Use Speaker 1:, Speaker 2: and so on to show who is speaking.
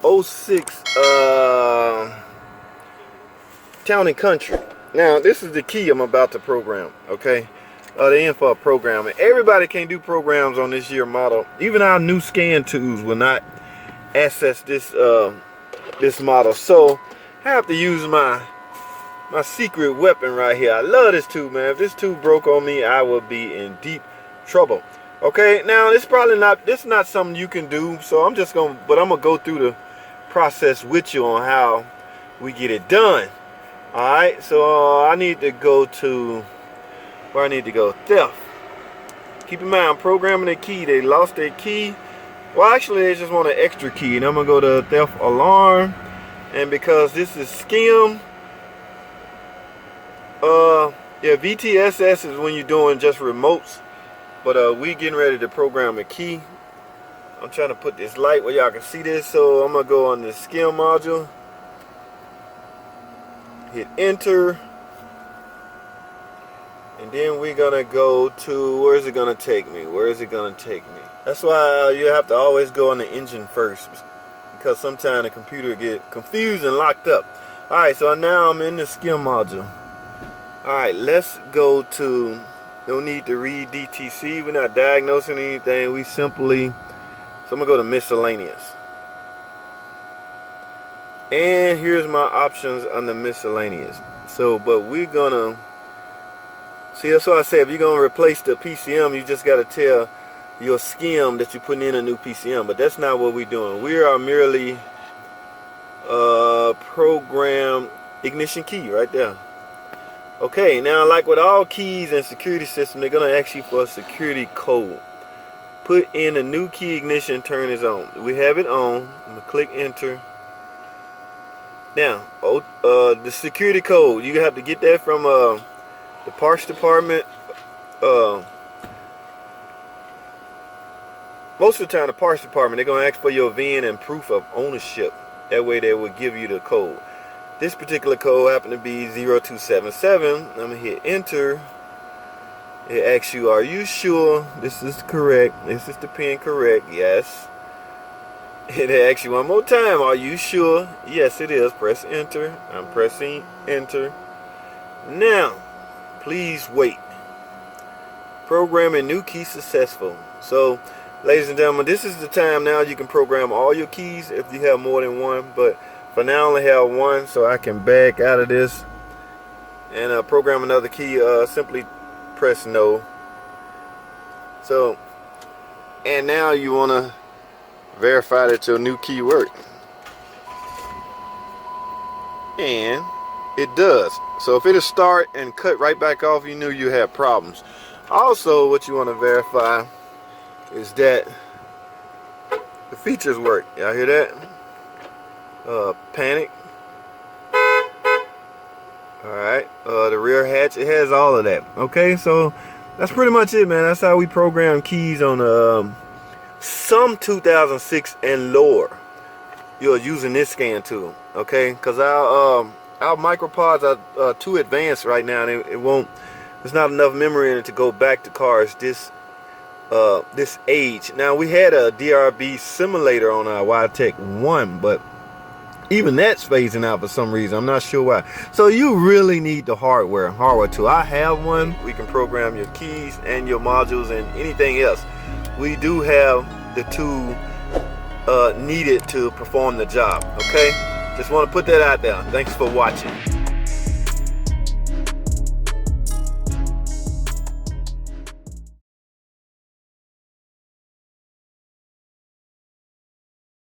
Speaker 1: 06 Town and Country. Now this is the key I'm about to program, okay? The in for a program. And everybody can do programs on this year model. Even our new scan tools will not access this this model. So I have to use my secret weapon right here. I love this tool, man. If this tool broke on me, I would be in deep trouble. Okay, now this is not something you can do, so I'm gonna go through the process with you on how we get it done. Alright, so I need to go to where I need to go. Theft. Keep in mind, I'm programming a key. They lost their key. Well, actually, they just want an extra key, and I'm gonna go to theft alarm. And because this is skim, yeah, VTSS is when you're doing just remotes. But we getting ready to program a key. I'm trying to put this light where y'all can see this. So I'm gonna go on the skim module. Hit enter. And then we're gonna go to, where is it gonna take me? Where is it gonna take me? That's why you have to always go on the engine first, because sometimes the computer get confused and locked up. Alright, so now I'm in the skim module. Alright, let's go to, no need to read DTC. We're not diagnosing anything. We simply, so I'm gonna go to miscellaneous. And here's my options under miscellaneous. So, but we're gonna, see, that's why I say if you're gonna replace the PCM, you just gotta tell your skim that you're putting in a new PCM. But that's not what we're doing. We are merely program ignition key right there. Okay, now like with all keys and security system, they're gonna ask you for a security code. Put in a new key ignition, turn is on. We have it on. I'm gonna click enter. Now, the security code, you have to get that from the parts department. Most of the time, the parts department, they're gonna ask for your VIN and proof of ownership. That way, they will give you the code. This particular code happened to be 0277. I'm gonna hit enter. It asks you, are you sure this is correct? This is the pin correct? Yes. It asks you one more time, are you sure? Yes, it is. Press enter. I'm pressing enter. Now, please wait. Programming new key successful. So, ladies and gentlemen, this is the time now you can program all your keys if you have more than one. But for now, I only have one, so I can back out of this and program another key. Simply press no. So, and now you want to verify that your new key works. And it does. So if it'll start and cut right back off, you knew you had problems. Also, what you want to verify is that the features work. Y'all hear that? Panic. Alright, the rear hatch, it has all of that. Okay, so that's pretty much it, man. That's how we program keys on some 2006 and lower. You're using this scan tool, okay? Because our micropods are too advanced right now, and it won't. There's not enough memory in it to go back to cars this age. Now we had a DRB simulator on our YTech 1, but even that's phasing out for some reason. I'm not sure why. So you really need the hardware tool. I have one. We can program your keys and your modules and anything else. We do have the tool needed to perform the job. Okay, just want to put that out there. Thanks for watching.